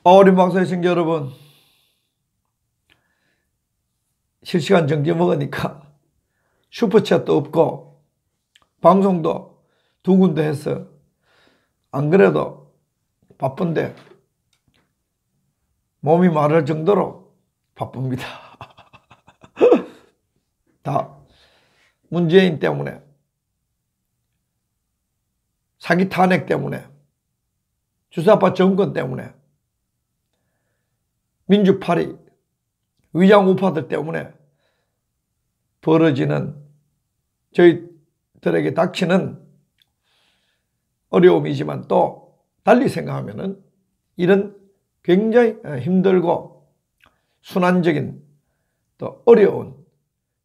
어린 방송의 시청자 여러분, 실시간 정지 먹으니까 슈퍼챗도 없고 방송도 두 군데 해서 안 그래도 바쁜데 몸이 마를 정도로 바쁩니다. 다 문재인 때문에, 사기 탄핵 때문에, 주사파 정권 때문에, 민주파리, 위장 우파들 때문에 벌어지는 저희들에게 닥치는 어려움이지만 또 달리 생각하면은 이런 굉장히 힘들고 순환적인 또 어려운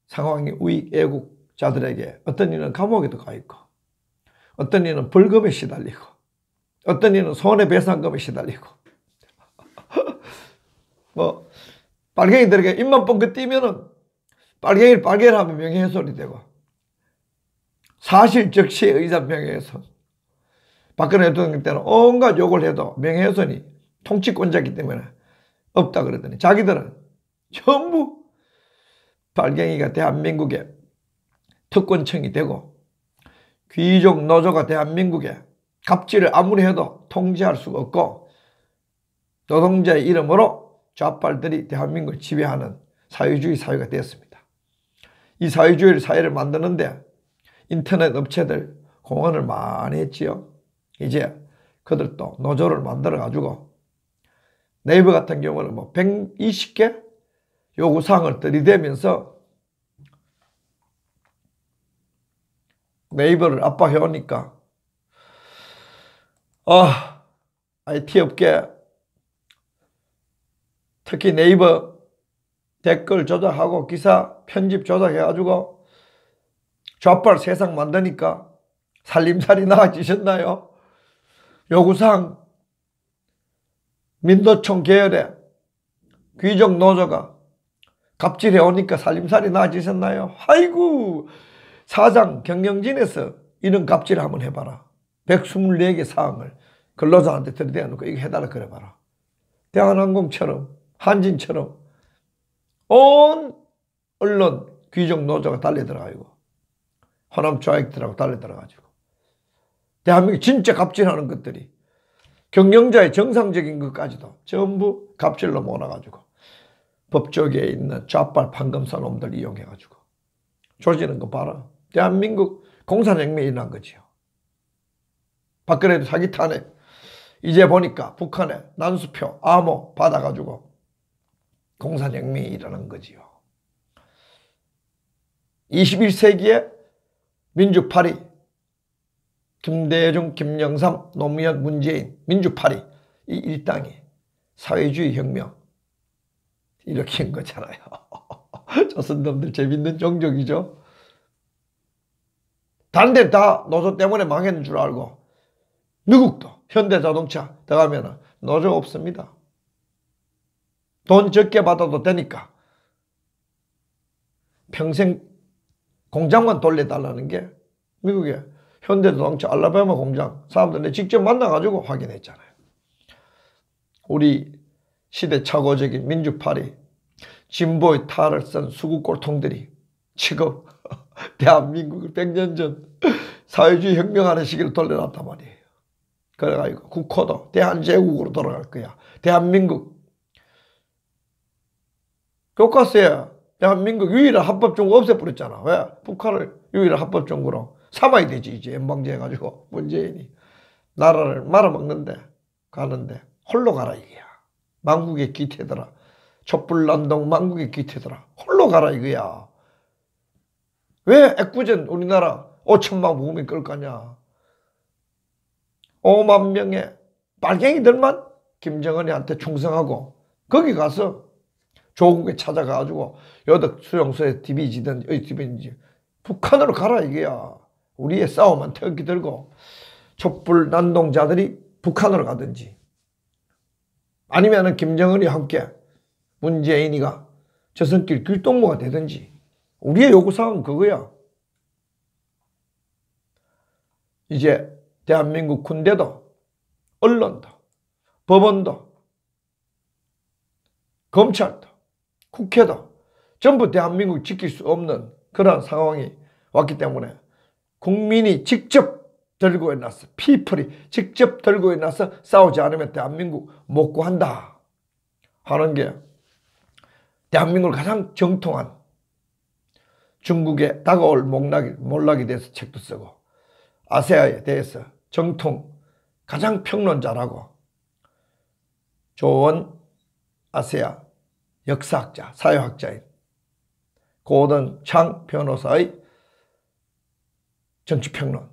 상황이 우리 애국자들에게 어떤 이는 감옥에도 가 있고 어떤 이는 벌금에 시달리고 어떤 이는 손해배상금에 시달리고 뭐 빨갱이들에게 입만 뻥긋 띄면은 빨갱이를 하면 명예훼손이 되고 사실적시에 의한 명예훼손, 박근혜 대통령 때는 온갖 욕을 해도 명예훼손이 통치권자이기 때문에 없다 그러더니 자기들은 전부 빨갱이가 대한민국의 특권층이 되고 귀족 노조가 대한민국의 갑질을 아무리 해도 통제할 수가 없고 노동자의 이름으로 좌빨들이 대한민국을 지배하는 사회주의 사회가 되었습니다. 이 사회주의 사회를 만드는데 인터넷 업체들 공헌을 많이 했지요. 이제 그들도 노조를 만들어 가지고 네이버 같은 경우는 뭐 120개 요구사항을 들이대면서 네이버를 압박해 오니까 IT 업계, 특히 네이버 댓글 조작하고 기사 편집 조작해가지고 좌빨 세상 만드니까 살림살이 나아지셨나요? 요구사항 민노총 계열의 귀족 노조가 갑질해 오니까 살림살이 나아지셨나요? 아이고, 사장 경영진에서 이런 갑질 한번 해봐라. 124개 사항을 근로자한테 들이대놓고 이거 해달라 그래봐라. 대한항공처럼 한진처럼 온 언론 귀족 노조가 달려들어가지고 호남 좌익들하고 달려들어가지고 대한민국 진짜 갑질하는 것들이 경영자의 정상적인 것까지도 전부 갑질로 몰아가지고 법조계에 있는 좌빨 판검사 놈들 이용해가지고 조지는 거 봐라. 대한민국 공산혁명이 일어난 거지요. 박근혜도 사기 탄핵, 이제 보니까 북한에 난수표, 암호 받아가지고 공산혁명이 일어난 거지요. 21세기에 민주파리, 김대중, 김영삼, 노무현, 문재인, 민주파리 이 일당이 사회주의 혁명 일으킨 거잖아요. 조선놈들 재밌는 종족이죠. 다른 데 다 노조 때문에 망했는 줄 알고 미국도 현대자동차 들어가면 노조 없습니다. 돈 적게 받아도 되니까 평생 공장만 돌려달라는 게 미국의 현대자동차 알라바마 공장 사람들 직접 만나가지고 확인했잖아요. 우리 시대 착오적인 민주파리 진보의 탈을 쓴 수구꼴통들이 지금 대한민국을 100년 전 사회주의 혁명하는 시기를 돌려놨단 말이에요. 그래가지고 국호도 대한제국으로 돌아갈 거야. 대한민국 교과서에 대한민국 유일한 합법종국 없애버렸잖아. 왜? 북한을 유일한 합법종국으로 삼아야 되지. 이제 연방제 해가지고 문재인이 나라를 말아먹는데 가는데 홀로 가라 이거야. 망국의 기태더라. 촛불난동 망국의 기태더라. 홀로 가라 이거야. 왜 애꿎은 우리나라 5천만 국민 끌 거냐. 5만 명의 빨갱이들만 김정은이한테 충성하고 거기 가서 조국에 찾아가가지고 여덕 수용소에 디비지든지 어디든지 북한으로 가라 이게야. 우리의 싸움만 태극기 들고 촛불 난동자들이 북한으로 가든지 아니면은 김정은이 함께 문재인이가 저선길 길동무가 되든지 우리의 요구사항은 그거야. 이제 대한민국 군대도 언론도 법원도 검찰도 국회도 전부 대한민국 지킬 수 없는 그런 상황이 왔기 때문에 국민이 직접 들고 일어나서 피플이 직접 들고 일어나서 싸우지 않으면 대한민국 못 구한다 하는 게 대한민국을 가장 정통한 중국의 다가올 몰락에 대해서 책도 쓰고 아세아에 대해서 정통 가장 평론자라고 좋은 아세아 역사학자, 사회학자인 고든 창 변호사의 정치평론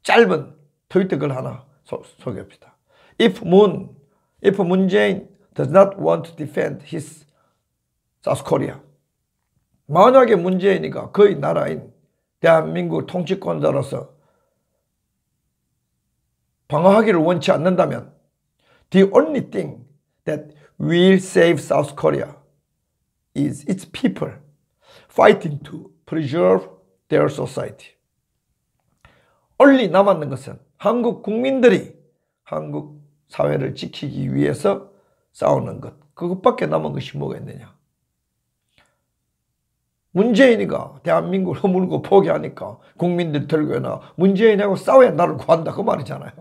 짧은 트위터 글 하나 소개합시다. If Moon Jae-in does not want to defend his South Korea, 만약에 문재인이가 그의 나라인 대한민국 통치권자로서 방어하기를 원치 않는다면 the only thing that will save South Korea is its people fighting to preserve their society. only 남았는 것은 한국 국민들이 한국 사회를 지키기 위해서 싸우는 것. 그것밖에 남은 것이 뭐가 있느냐. 문재인이가 대한민국을 허물고 포기하니까 국민들 들고 일어나 문재인하고 싸워야 나를 구한다 그 말이잖아요.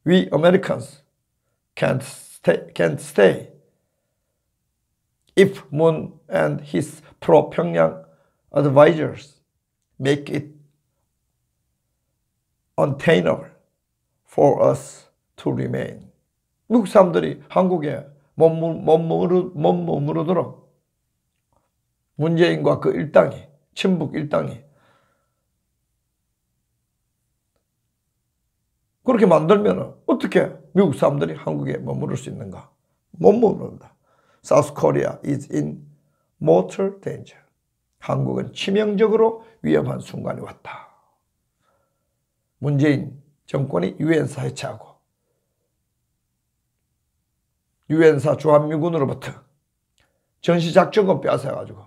We Americans can't stay if Moon and his pro-평양 advisors make it untenable for us to remain. 미국 사람들이 한국에 못 머무르도록 문재인과 그 일당이, 친북 일당이 그렇게 만들면 어떻게 미국 사람들이 한국에 머무를 수 있는가? 못 머무른다. South Korea is in mortal danger. 한국은 치명적으로 위험한 순간이 왔다. 문재인 정권이 유엔사 해체하고 유엔사 주한미군으로부터 전시작전권 빼앗아가지고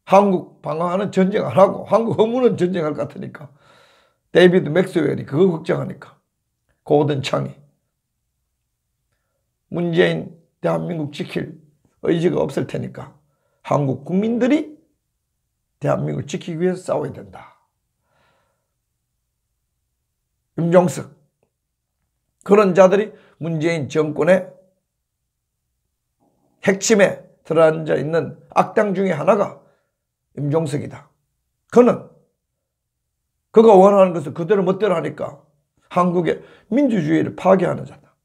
한국 방어하는 전쟁 안 하고 한국 허무는 전쟁할 것 같으니까 데이비드 맥스웰이 그거 걱정하니까 고든 창이 문재인 대한민국 지킬 의지가 없을 테니까 한국 국민들이 대한민국을 지키기 위해서 싸워야 된다. 임종석 그런 자들이 문재인 정권의 핵심에 들어앉아 있는 악당 중에 하나가 임종석이다. 그가 원하는 것을 그대로 멋대로 하니까 한국의 민주주의를 파괴하는 자다.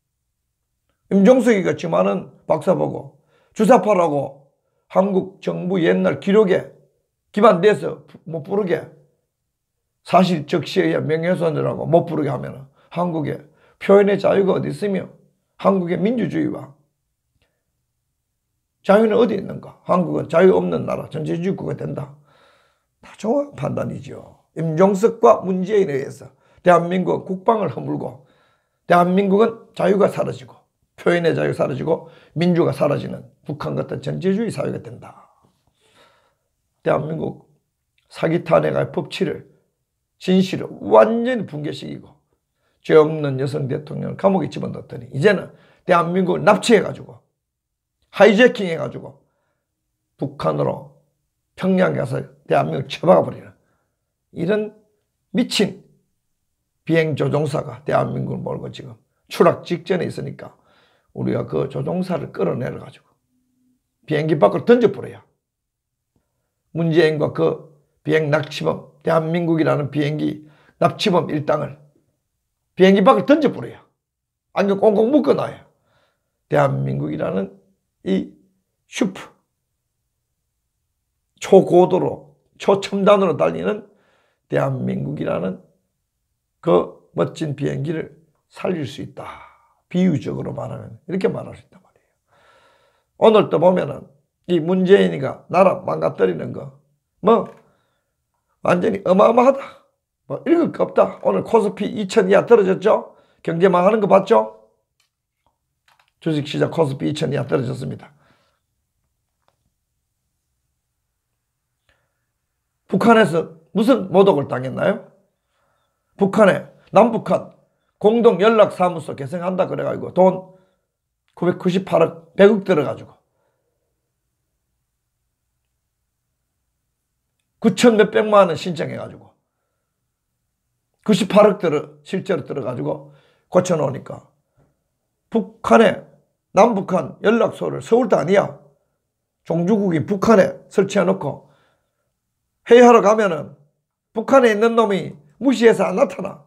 임종석이 같이 많은 박사 보고 주사파라고 한국 정부 옛날 기록에 기반돼서 못 부르게 사실 적시에 의한 명예훼손이라고 못 부르게 하면 한국에 표현의 자유가 어디 있으며 한국의 민주주의와 자유는 어디 있는가? 한국은 자유 없는 나라, 전체주의국가 된다. 다 정확한 판단이죠. 임종석과 문재인에 의해서 대한민국은 국방을 허물고 대한민국은 자유가 사라지고 표현의 자유가 사라지고 민주가 사라지는 북한 같은 전체주의 사회가 된다. 대한민국 사기 탄핵의 법치를 진실을 완전히 붕괴시키고 죄 없는 여성 대통령을 감옥에 집어넣었더니 이제는 대한민국을 납치해가지고 하이제킹 해가지고 북한으로 평양 가서 대한민국을 쳐박아버리는 이런 미친 비행 조종사가 대한민국을 몰고 지금 추락 직전에 있으니까 우리가 그 조종사를 끌어내려가지고 비행기 밖으로 던져버려야 문재인과 그 비행 납치범 대한민국이라는 비행기 납치범 일당을 비행기 밖으로 던져버려야 안경 꽁꽁 묶어놔야 대한민국이라는 이 슈프 초고도로 초첨단으로 달리는 대한민국이라는 그 멋진 비행기를 살릴 수 있다. 비유적으로 말하면 이렇게 말할 수 있단 말이에요. 오늘 또 보면은 이 문재인이가 나라 망가뜨리는 거 뭐 완전히 어마어마하다. 뭐 읽을 거 없다. 오늘 코스피 2000 이하 떨어졌죠? 경제 망하는 거 봤죠? 주식시장 코스피 2000 이하 떨어졌습니다. 북한에서 무슨 모독을 당했나요? 북한에 남북한 공동연락사무소 개설한다 그래가지고 돈 998억 100억 들어가지고 9천 몇백만 원 신청해가지고 98억 실제로 들어가지고 고쳐놓으니까 북한에 남북한 연락소를 서울도 아니야 종주국인 북한에 설치해놓고 회의하러 가면은 북한에 있는 놈이 무시해서 안 나타나.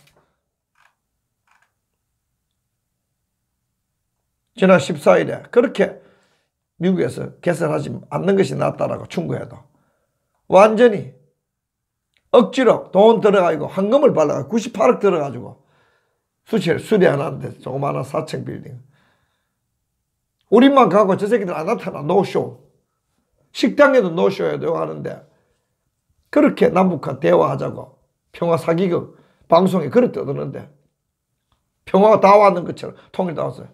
지난 14일에 그렇게 미국에서 개설하지 않는 것이 낫다라고 충고해도 완전히 억지로 돈 들어가지고 황금을 발라가지고 98억 들어가지고 수리해놨는데 조그마한 4층 빌딩. 우리만 가고 저 새끼들 안 나타나. 노쇼. 식당에도 노쇼해도 하는데 그렇게 남북한 대화하자고 평화 사기극 방송에 그래 떠드는데 평화가 다 왔는 것처럼 통일 다 왔어요.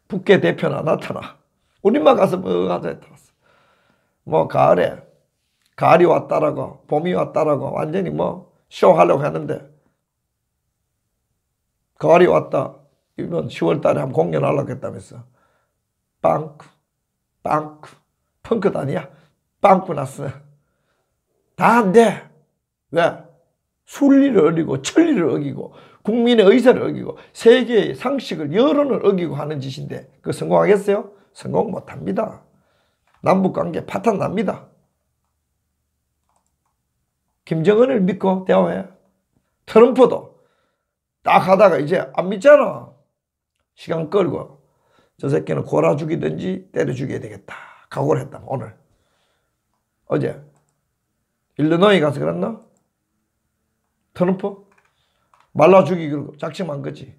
북계 대표나 나타나. 우리만 가서 뭐 하자 들었어. 뭐 가을이 왔다라고 봄이 왔다라고 완전히 뭐 쇼하려고 하는데 가을이 왔다. 이번 10월 달에 한번 공연하려고 했다면서. 빵꾸 펑크도 아니야. 빵꾸 났어. 다 안 돼. 왜? 순리를 어기고 천리를 어기고 국민의 의사를 어기고 세계의 상식을 여론을 어기고 하는 짓인데 그거 성공하겠어요? 성공 못합니다. 남북관계 파탄 납니다. 김정은을 믿고 대화해. 트럼프도 딱 하다가 이제 안 믿잖아. 시간 끌고 저 새끼는 골아 죽이든지 때려 죽여야 되겠다. 각오를 했다. 오늘. 어제. 일리노이 가서 그랬나? 트럼프? 말라 죽이기로 작심한 거지.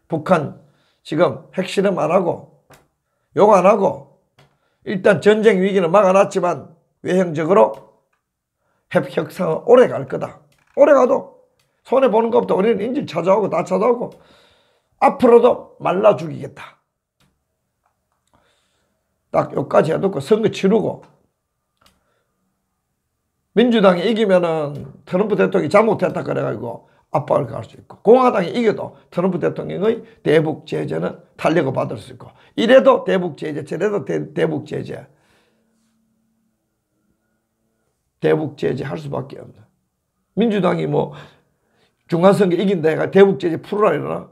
북한 지금 핵실험 안 하고 욕 안 하고 일단 전쟁 위기는 막아놨지만 외형적으로 핵 협상은 오래 갈 거다. 오래 가도 손해보는 것부터 우리는 인질 찾아오고 다 찾아오고 앞으로도 말라 죽이겠다. 딱 여기까지 해놓고 선거 치르고 민주당이 이기면은 트럼프 대통령이 잘못했다 그래가지고 압박을 가할 수 있고 공화당이 이겨도 트럼프 대통령의 대북 제재는 탄력을 받을 수 있고 이래도 대북 제재 저래도 대북 제재 할 수밖에 없네. 민주당이 뭐 중간선거 이긴다 해가 대북 제재 풀어라 이러나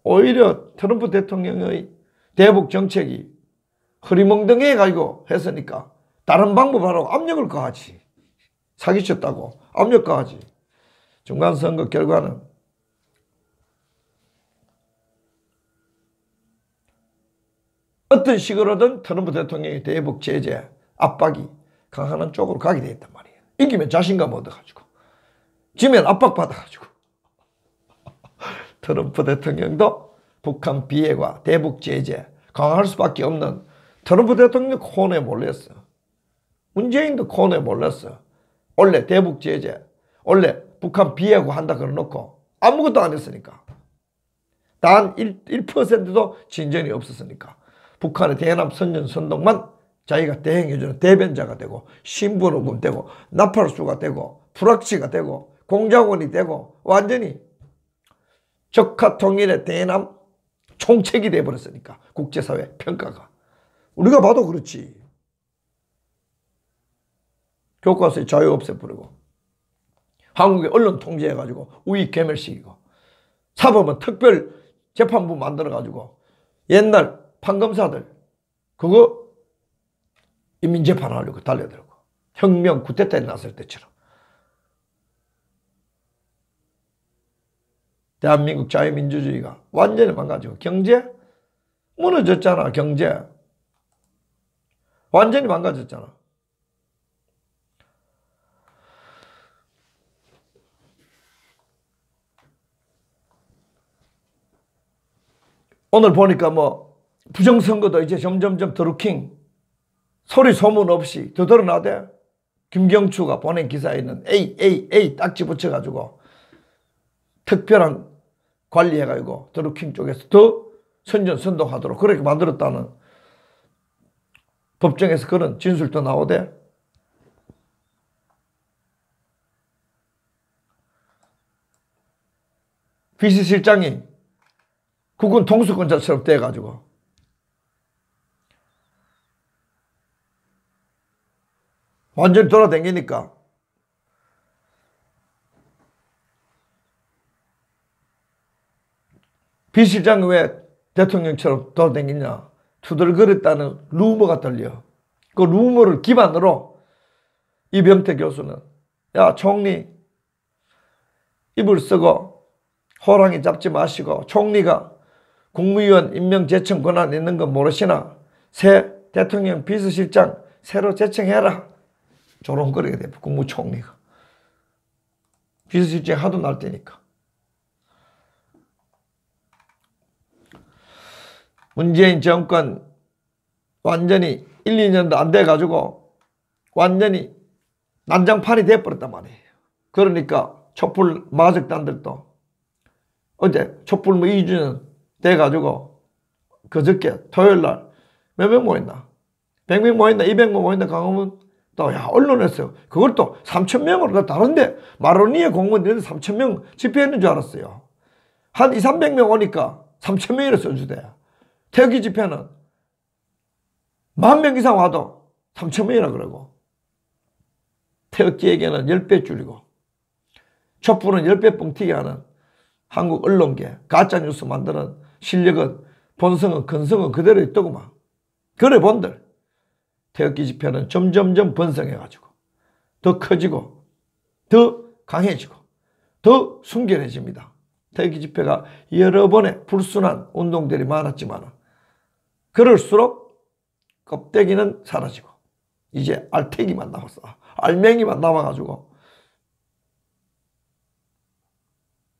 오히려 트럼프 대통령의 대북 정책이 흐리멍덩해 가지고 했으니까 다른 방법하라고 압력을 가하지. 사기쳤다고 압력 가하지. 중간선거 결과는 어떤 식으로든 트럼프 대통령의 대북 제재 압박이 강하는 쪽으로 가게 돼 있단 말이에요. 이기면 자신감 얻어가지고 지면 압박받아가지고 트럼프 대통령도 북한 비핵화 대북 제재 강화할 수밖에 없는 트럼프 대통령 코너에 몰렸어. 문재인도 코너에 몰렸어. 원래 대북 제재 원래 북한 비핵화 한다 그래놓고 아무것도 안 했으니까 단 1%도 진전이 없었으니까 북한의 대남 선전 선동만 자기가 대행해주는 대변자가 되고 신분호금 되고 나팔수가 되고 불확실가 되고 공작원이 되고 완전히 적화통일의 대남 총책이 돼버렸으니까 국제사회 평가가 우리가 봐도 그렇지. 교과서의 자유 없애버리고 한국의 언론 통제해가지고 우익 괴멸시키고 사법은 특별 재판부 만들어가지고 옛날 판검사들 그거 인민재판하려고 달려들고 혁명 쿠데타에 났을 때처럼 대한민국 자유민주주의가 완전히 망가지고 경제 무너졌잖아. 경제 완전히 망가졌잖아. 오늘 보니까 뭐 부정선거도 이제 점점점 드루킹 소리 소문 없이 더 드러나대. 김경추가 보낸 기사에 있는 A 딱지 붙여가지고 특별한 관리해가지고 드루킹 쪽에서 더 선전선동하도록 그렇게 만들었다는 법정에서 그런 진술도 나오대. 비서실장이 국군 통수권자처럼 돼가지고. 완전히 돌아다니니까. 비실장은 왜 대통령처럼 돌아다니냐? 투덜거렸다는 루머가 들려. 그 루머를 기반으로 이병태 교수는 야 총리 입을 쓰고 호랑이 잡지 마시고 총리가 국무위원 임명 제청 권한 있는 건 모르시나 새 대통령 비서실장 새로 제청해라. 조롱거리게 돼 국무총리가. 비서실장 하도 날 때니까. 문재인 정권 완전히 1, 2년도 안 돼가지고 완전히 난장판이 돼버렸단 말이에요. 그러니까 촛불 마적단들도 어제 촛불 2주년 돼가지고 그저께 토요일날 몇 명 모였나? 100명 모였나? 200명 모였나? 강화문 또 야 언론에서 그걸 또 3,000명으로 다른데 마로니에 공무원들이 3,000명 집회했는 줄 알았어요. 한 2, 300명 오니까 3,000명이라 써주대. 태극기 집회는 10,000명 이상 와도 3,000명이라 그러고 태극기에게는 10배 줄이고 촛불은 10배 뻥튀기 하는 한국 언론계 가짜뉴스 만드는 실력은 본성은 근성은 그대로 있더구만. 그래 본들 태극기 집회는 점점점 번성해가지고 더 커지고 더 강해지고 더 순결해집니다. 태극기 집회가 여러 번의 불순한 운동들이 많았지만 그럴수록 껍데기는 사라지고 이제 알태기만 남았어. 알맹이만 남아가지고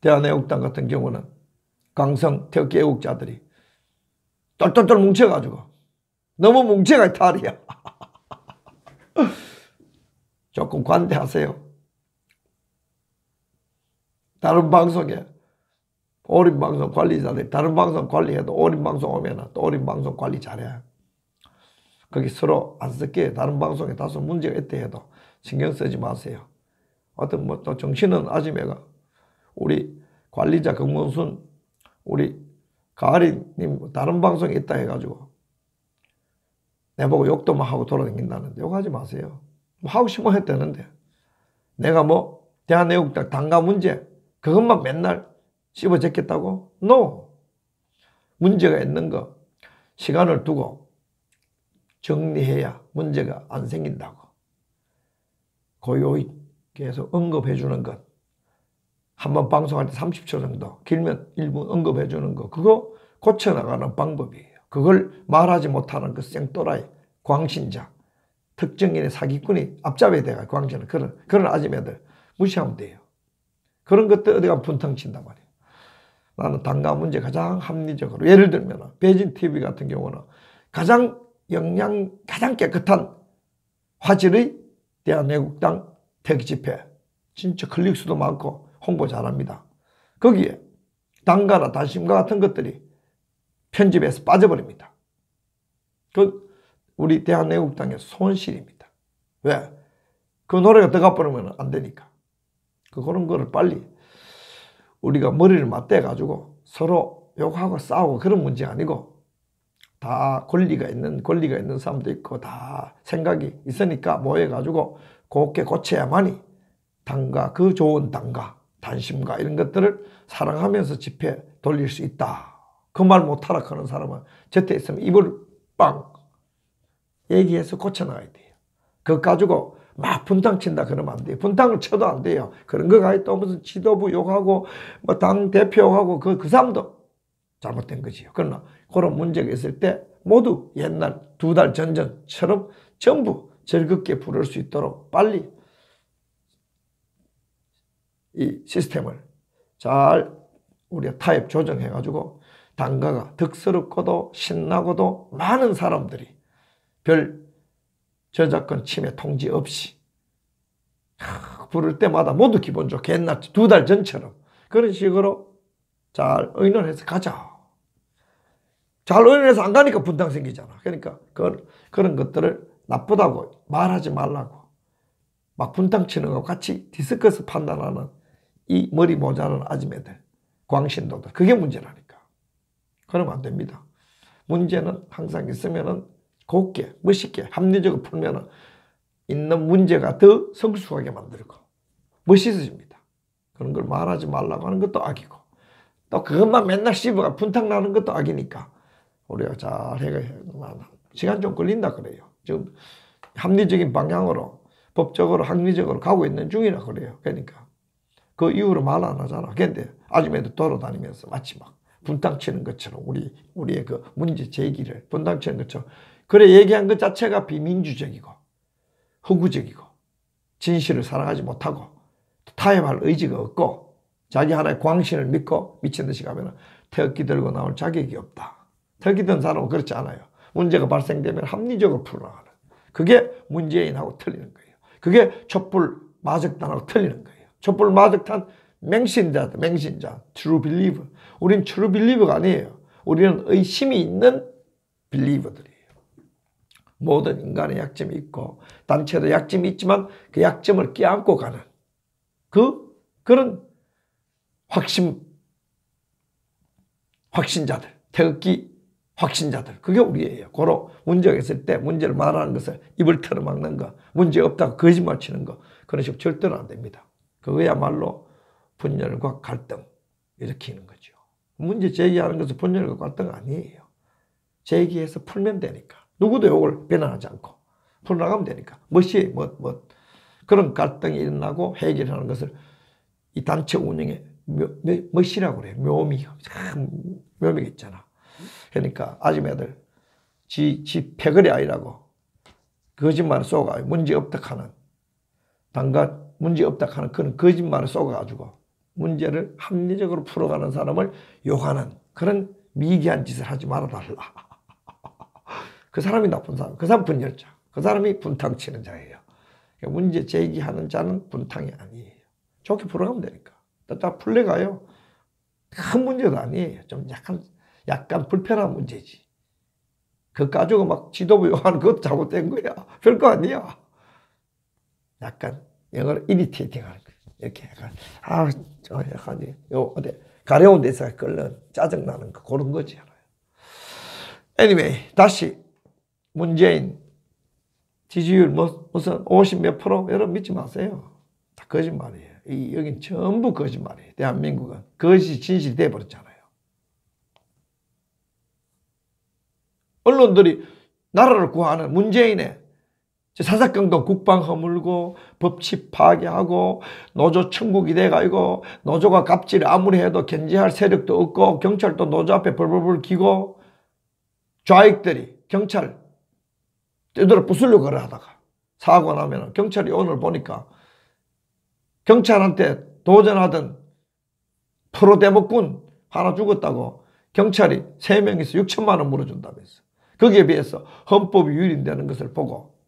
대한애국당 같은 경우는 강성 태극기 애국자들이 똘똘똘 뭉쳐가지고 너무 뭉쳐가 탈이야. 조금 관대하세요. 다른 방송에 오린방송 관리자들이 다른 방송 관리해도 오린방송 오면 또 오린방송 관리 잘해. 거기 서로 안 쓸게. 다른 방송에 다소 문제가 있다 해도 신경 쓰지 마세요. 어떤 뭐 또 정신은 아줌매가 우리 관리자 금문순 우리 가을이님 다른 방송에 있다 해가지고 내보고 욕도 막 하고 돌아다닌다는데 욕하지 마세요. 뭐 하고 싶으면 해도 되는데 내가 뭐 대한애국당 당가 문제 그것만 맨날 씹어 제꼈다고? No. 문제가 있는 거 시간을 두고 정리해야 문제가 안 생긴다고. 고요히 계속 언급해 주는 것. 한번 방송할 때 30초 정도, 길면 1분 언급해 주는 거. 그거 고쳐나가는 방법이에요. 그걸 말하지 못하는 그 생또라이, 광신자, 특정인의 사기꾼이 앞잡이 돼가 광신은 그런 아줌매들 무시하면 돼요. 그런 것들 어디 가면 분탕 친단 말이에요. 나는 당가 문제 가장 합리적으로 예를 들면 베이징 TV 같은 경우는 가장 가장 깨끗한 화질의 대한애국당 태극기 집회 진짜 클릭수도 많고 홍보 잘합니다. 거기에 당가나 단심가 같은 것들이 편집해서 빠져버립니다. 그 우리 대한애국당의 손실입니다. 왜? 그 노래가 들어가 버리면 안 되니까. 그런 거를 빨리 우리가 머리를 맞대가지고 서로 욕하고 싸우고 그런 문제 아니고 다 권리가 있는 사람도 있고 다 생각이 있으니까 모여가지고 곱게 고쳐야만이 당가, 그 좋은 당가, 단심가 이런 것들을 사랑하면서 집회 돌릴 수 있다. 그 말 못하라 하는 사람은 곁에 있으면 입을 빵 얘기해서 고쳐나가야 돼요. 그거 가지고 막 분탕 친다 그러면 안 돼요. 분탕을 쳐도 안 돼요. 그런 거 가있다 무슨 지도부 욕하고 뭐 당 대표 욕하고 그 사람도 잘못된 거지요. 그러나 그런 문제가 있을 때 모두 옛날 2달 전처럼 전부 즐겁게 부를 수 있도록 빨리 이 시스템을 잘 우리가 타협 조정해가지고 당가가 득스럽고도 신나고도 많은 사람들이 별 저작권 침해 통지 없이 부를 때마다 모두 기분 좋게 옛날 2달 전처럼 그런 식으로 잘 의논해서 가자. 잘 의논해서 안 가니까 분탕 생기잖아. 그러니까 그런 것들을 나쁘다고 말하지 말라고 막 분탕 치는 거 같이 디스커스 판단하는 이 머리 모자란 아줌매들, 광신도들 그게 문제라니까. 그러면 안 됩니다. 문제는 항상 있으면은 곱게, 멋있게, 합리적으로 풀면은 있는 문제가 더 성숙하게 만들고 멋있어집니다. 그런 걸 말하지 말라고 하는 것도 악이고, 또 그것만 맨날 씹어가 분탕 나는 것도 악이니까 우리가 잘 해가 시간 좀 걸린다 그래요. 지금 합리적인 방향으로 법적으로 합리적으로 가고 있는 중이라 그래요. 그러니까 그 이후로 말 안 하잖아. 근데 아줌마도 돌아다니면서 마치 막 분탕 치는 것처럼 우리의 그 문제 제기를 분탕 치는 것처럼 그래 얘기한 것 자체가 비민주적이고 허구적이고 진실을 사랑하지 못하고 타협할 의지가 없고 자기 하나의 광신을 믿고 미친 듯이 가면 태극기 들고 나올 자격이 없다. 태극기 든 사람은 그렇지 않아요. 문제가 발생되면 합리적으로 풀어나가는. 그게 문재인하고 틀리는 거예요. 그게 촛불 마적단하고 틀리는 거예요. 촛불 마적단 맹신자, true believer. 우린 true believer가 아니에요. 우리는 의심이 있는 believer들이에요. 모든 인간의 약점이 있고 단체도 약점이 있지만 그 약점을 껴안고 가는 그런 확신자들, 태극기 확신자들, 그게 우리예요. 고로 문제가 있을 때 문제를 말하는 것을 입을 틀어막는 거, 문제 없다고 거짓말 치는 거, 그런 식으로 절대로 안 됩니다. 그거야말로 분열과 갈등 일으키는 거죠. 문제 제기하는 것은 분열과 갈등 아니에요. 제기해서 풀면 되니까. 누구도 이걸 비난하지 않고 풀어나가면 되니까. 그런 갈등이 일어나고 해결하는 것을 이 단체 운영의 멋이라고 그래요. 묘미. 참 묘미가 있잖아. 그러니까 아줌마들 지 패거리 아이라고 거짓말을 쏘가 문제 없다 하는 당간 문제 없다 하는 그런 거짓말을 쏘가지고 문제를 합리적으로 풀어가는 사람을 욕하는 그런 미개한 짓을 하지 말아달라. 그 사람이 나쁜 사람, 그 사람 분열자, 그 사람이 분탕 치는 자예요. 문제 제기하는 자는 분탕이 아니에요. 좋게 풀어가면 되니까. 다 풀려가요. 큰 문제도 아니에요. 좀 약간 불편한 문제지. 그거 가지고 막 지도부 욕하는 그것도 잘못된 거야. 별거 아니야. 약간 영어로 irritating 하는 거야. 이렇게 약간 어디 가려운 데서 끓는 짜증나는 거 그런 거지. anyway, 다시 문재인 지지율 무슨 50 몇 프로 여러분 믿지 마세요. 다 거짓말이에요. 여긴 전부 거짓말이에요. 대한민국은 그것이 진실이 돼버렸잖아요. 언론들이 나라를 구하는 문재인의 사사건건 국방 허물고 법치 파괴하고 노조 천국이 돼가지고 노조가 갑질을 아무리 해도 견제할 세력도 없고 경찰도 노조 앞에 벌벌벌 기고 좌익들이 경찰 떼들어 부수려고 하다가 사고 나면 경찰이 오늘 보니까 경찰한테 도전하던 프로대목군 하나 죽었다고 경찰이 3명이서 6천만 원 물어준다면서. 거기에 비해서 헌법이 유린되는 것을 보고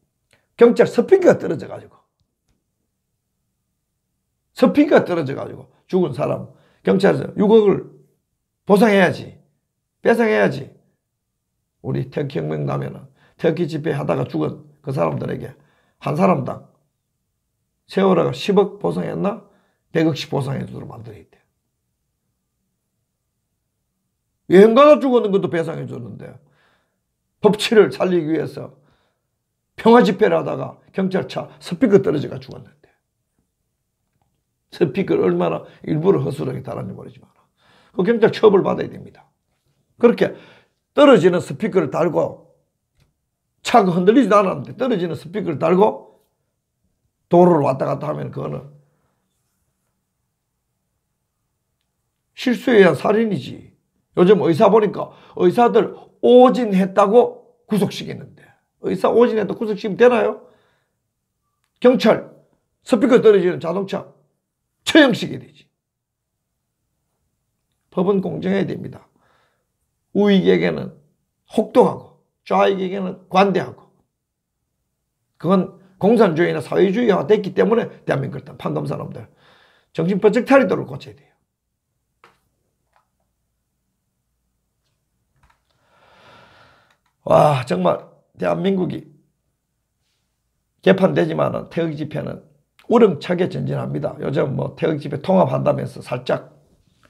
경찰 스피커가 떨어져가지고 죽은 사람 경찰에서 6억을 보상해야지, 배상해야지. 우리 태극기 혁명 나면은 태극기 집회 하다가 죽은 그 사람들에게 한 사람당 세월호가 10억 보상했나? 100억씩 보상해주도록 만들어야 돼. 여행 가다 죽었는 것도 배상해줬는데 법치를 살리기 위해서 평화 집회를 하다가 경찰차 스피커 떨어져가 죽었는데 스피커를 얼마나 일부러 허술하게 달았는지 모르지만 그 경찰 처벌 받아야 됩니다. 그렇게 떨어지는 스피커를 달고 차가 흔들리지도 않았는데 떨어지는 스피커를 달고 도로를 왔다 갔다 하면 그거는 실수에 의한 살인이지. 요즘 의사 보니까 의사들 오진했다고 구속시켰는데 의사 오진했다 구속시키면 되나요? 경찰 스피커 떨어지는 자동차 처형시켜야 되지. 법은 공정해야 됩니다. 우익에게는 혹독하고 좌익에게는 관대하고 그건 공산주의나 사회주의화 됐기 때문에 대한민국 판검 사람들 정신 번쩍 차리도록 고쳐야 돼요. 와 정말 대한민국이 개판되지만 태극기 집회는 우렁차게 전진합니다. 요즘 뭐 태극기 집회 통합한다면서 살짝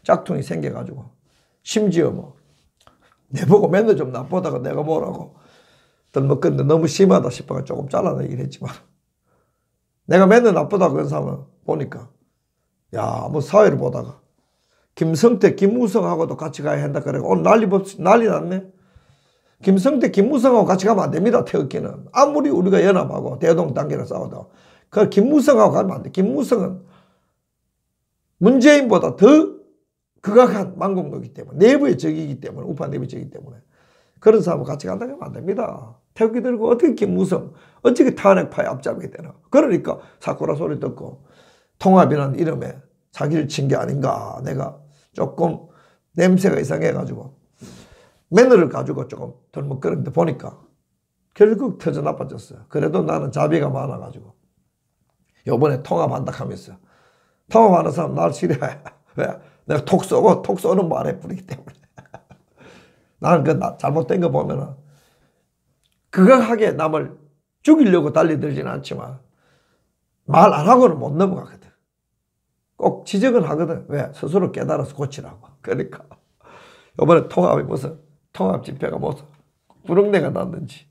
짝퉁이 생겨가지고 심지어 뭐 내보고 맨날 좀 나쁘다가 내가 뭐라고 덜먹건데 너무 심하다 싶어서 조금 잘라내긴 했지만 내가 맨날 나쁘다 그런 사람은 보니까 야, 뭐 사회를 보다가 김성태, 김무성하고도 같이 가야 한다 그래. 오늘 난리 났네. 김성태, 김무성하고 같이 가면 안 됩니다. 태극기는. 아무리 우리가 연합하고 대동단계로 싸워도 그 김무성하고 가면 안 돼. 김무성은 문재인보다 더 극악한 망국노이기 때문에 내부의 적이기 때문에 우파 내부의 적이기 때문에 그런 사람하고 같이 간다 하면 안 됩니다. 태극기 들고 어떻게 김무성 어떻게 탄핵파에 앞잡게 되나. 그러니까 사쿠라 소리 듣고 통합이라는 이름에 자기를 친 게 아닌가. 내가 조금 냄새가 이상해가지고 매너를 가지고 조금 덜먹거렸는데 보니까 결국 터져 나빠졌어요. 그래도 나는 자비가 많아가지고 요번에 통합한다 하면서 통합하는 사람 날 싫어해. 왜? 내가 톡 쏘는 말에 뿌리기 때문에. 나는 그 잘못된 거 보면은 극악하게 남을 죽이려고 달려들지는 않지만 말 안 하고는 못 넘어가거든. 꼭 지적은 하거든. 왜? 스스로 깨달아서 고치라고. 그러니까 이번에 통합이 무슨 통합 집회가 무슨 구렁내가 났는지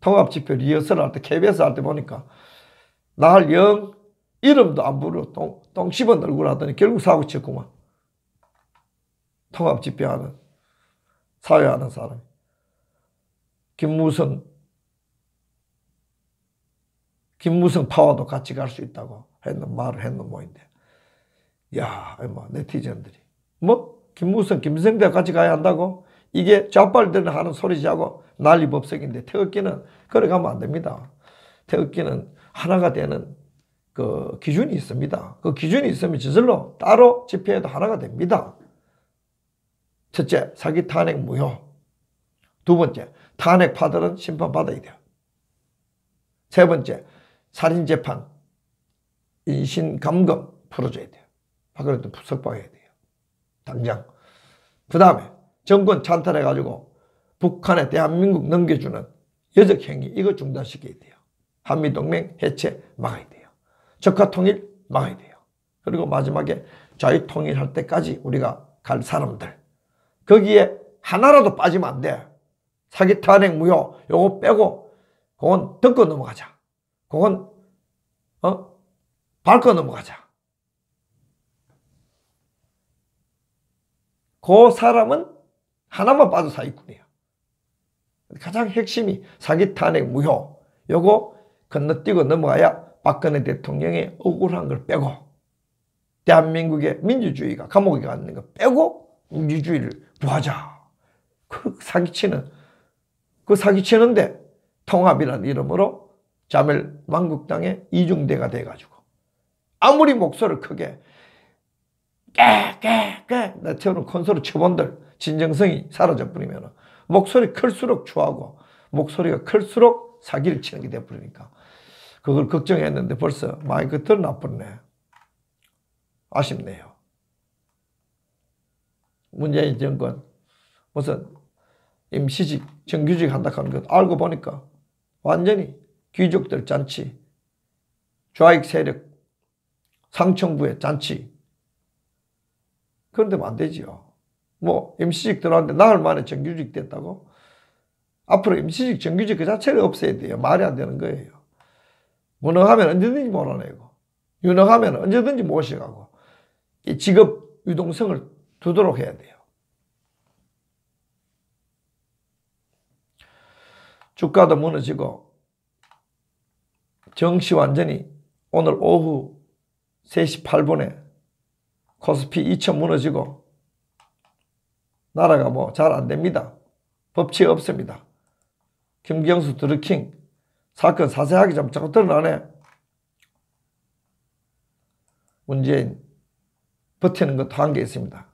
통합 집회 리허설 할 때 KBS 할 때 보니까 날 영 이름도 안 부르고 똥 씹은 얼굴 하더니 결국 사고 쳤구만. 통합 집회하는 사회하는 사람이 김무성 파워도 같이 갈 수 있다고 말을 했는 모인데 야, 뭐 네티즌들이 뭐 김무성, 김성대와 같이 가야 한다고? 이게 좌빨들은 하는 소리지하고 난리법석인데 태극기는 그래 가면 안 됩니다. 태극기는 하나가 되는 그 기준이 있습니다. 그 기준이 있으면 저절로 따로 집회해도 하나가 됩니다. 첫째, 사기 탄핵 무효. 두 번째, 탄핵파들은 심판받아야 돼요. 세 번째, 살인재판, 인신감금 풀어줘야 돼요. 박근혜도 석방해야 돼요. 당장. 그 다음에 정권 찬탈해가지고 북한에 대한민국 넘겨주는 여적행위 이거 중단시켜야 돼요. 한미동맹 해체 막아야 돼요. 적화통일 막아야 돼요. 그리고 마지막에 자유통일할 때까지 우리가 갈 사람들 거기에 하나라도 빠지면 안 돼. 사기 탄핵 무효 요거 빼고 그건 덮고 넘어가자. 그건 밟고 넘어가자. 그 사람은 하나만 빠져 사기꾼이에요. 가장 핵심이 사기 탄핵 무효 요거 건너뛰고 넘어가야 박근혜 대통령의 억울한 걸 빼고 대한민국의 민주주의가 감옥에 가는 거 빼고 민주주의를 구하자. 그 사기치는데 통합이라는 이름으로 자멸 망국당의 이중대가 돼가지고 아무리 목소리를 크게 깨 나처럼 콘솔을 쳐본들 진정성이 사라져버리면 목소리 클수록 추하고 목소리가 클수록 사기를 치는 게 돼버리니까 그걸 걱정했는데 벌써 마이크 덜 나쁘네. 아쉽네요. 문재인 정권 무슨 임시직 정규직 한다 하는 것 알고 보니까 완전히 귀족들 잔치 좌익 세력 상층부의 잔치 그런데 안 되지요. 뭐 임시직 들어왔는데 나흘 만에 정규직 됐다고? 앞으로 임시직 정규직 그 자체를 없애야 돼요. 말이 안 되는 거예요. 무능하면 언제든지 몰아내고 유능하면 언제든지 모셔가고 이 직업 유동성을 두도록 해야 돼요. 주가도 무너지고 정시 완전히 오늘 오후 3시 8분에 코스피 2천 무너지고 나라가 뭐 잘 안 됩니다. 법치에 없습니다. 김경수 드루킹 사건 자세하게 좀 자꾸 드러나네. 문재인 버티는 것도 한계 있습니다.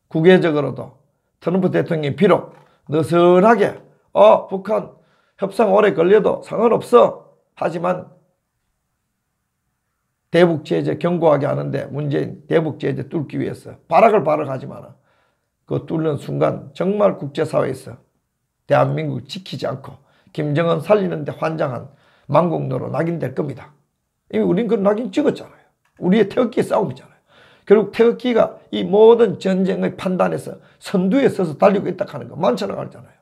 국외적으로도 트럼프 대통령이 비록 느슨하게 북한 협상 오래 걸려도 상관없어 하지만 대북제재 경고하게 하는데 문재인 대북제재 뚫기 위해서 발악하지 마라. 그 뚫는 순간 정말 국제사회에서 대한민국 지키지 않고 김정은 살리는데 환장한 망국노로 낙인될 겁니다. 이미 우린 그 낙인 찍었잖아요. 우리의 태극기 싸움이잖아요. 결국 태극기가 이 모든 전쟁의 판단에서 선두에 서서 달리고 있다 하는 거 많잖아 알잖아요.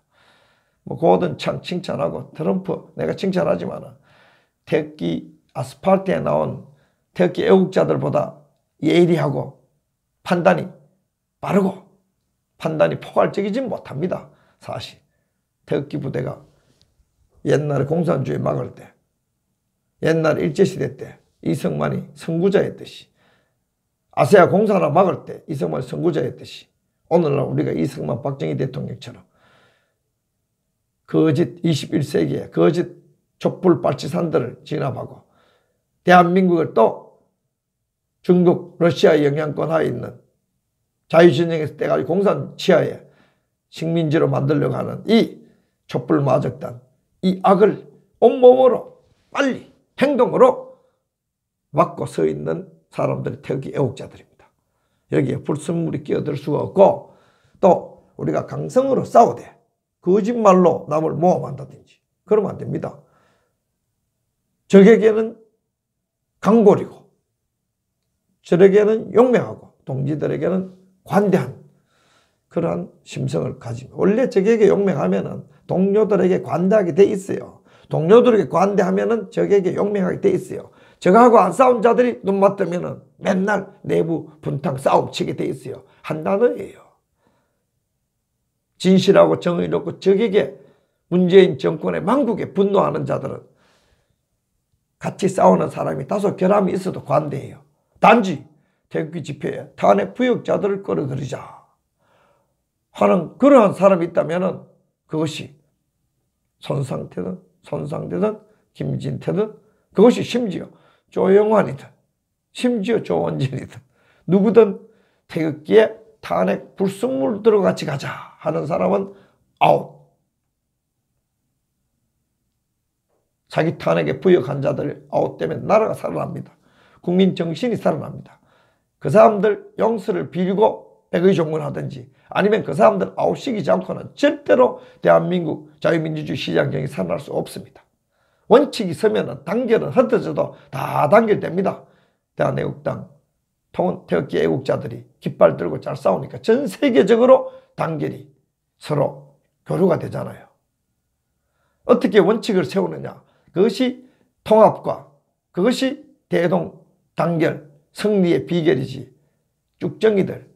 뭐 고든 참 칭찬하고 트럼프 내가 칭찬하지만 태극기 아스팔트에 나온 태극기 애국자들보다 예리하고 판단이 빠르고 판단이 포괄적이지 못합니다. 사실 태극기 부대가 옛날에 공산주의 막을 때 옛날 일제시대 때 이승만이 선구자였듯이 아세아 공산화 막을 때 이승만이 선구자였듯이 오늘날 우리가 이승만 박정희 대통령처럼 거짓 21세기에 거짓 촛불 빨치산들을 진압하고 대한민국을 또 중국 러시아 영향권 하에 있는 자유진영에서 떼가지고 공산 치하에 식민지로 만들려고 하는 이 촛불 마적단 이 악을 온몸으로 빨리 행동으로 막고 서 있는 사람들이 태극기 애국자들입니다. 여기에 불순물이 끼어들 수가 없고 또 우리가 강성으로 싸우되 거짓말로 남을 모함한다든지 그러면 안 됩니다. 적에게는 강골이고 저에게는 용맹하고 동지들에게는 관대한 그러한 심성을 가지고 원래 적에게 용맹하면은 동료들에게 관대하게 돼 있어요. 동료들에게 관대하면은 적에게 용맹하게 돼 있어요. 적하고 안 싸운 자들이 눈 맞으면은 맨날 내부 분탕 싸움 치게 돼 있어요. 한 단어예요. 진실하고 정의롭고 적에게 문재인 정권의 망국에 분노하는 자들은 같이 싸우는 사람이 다소 결함이 있어도 관대해요. 단지 태극기 집회에 탄핵 부역자들을 끌어들이자 하는 그러한 사람이 있다면 그것이 손상태든 손상되든 김진태든 그것이 심지어 조영환이든 심지어 조원진이든 누구든 태극기에 탄핵 불순물 들어같이 가자 하는 사람은 아웃. 자기 탄핵에 부역한 자들 아웃되면 나라가 살아납니다. 국민 정신이 살아납니다. 그 사람들 용서를 빌고 백의종군하든지 아니면 그 사람들 아웃시키지 않고는 절대로 대한민국 자유민주주의 시장경이 살아날 수 없습니다. 원칙이 서면 단결은 흩어져도 다 단결됩니다. 대한애국당 태극기 애국자들이 깃발 들고 잘 싸우니까 전 세계적으로 단결이 서로 교류가 되잖아요. 어떻게 원칙을 세우느냐. 그것이 통합과 그것이 대동 단결 승리의 비결이지. 쭉정이들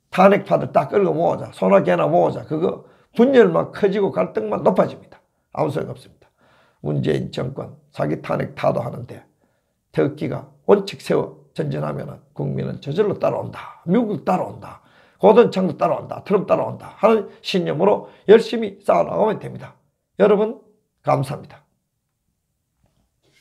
탄핵파들 딱 끌고 모으자. 소나 개나 모으자. 그거 분열만 커지고 갈등만 높아집니다. 아무 소용 없습니다. 문재인 정권 사기 탄핵 타도하는데 태극기가 원칙 세워 전진하면 국민은 저절로 따라온다. 미국 따라온다. 고든 창도 따라온다. 트럼프 따라온다. 하는 신념으로 열심히 싸워나가면 됩니다. 여러분 감사합니다.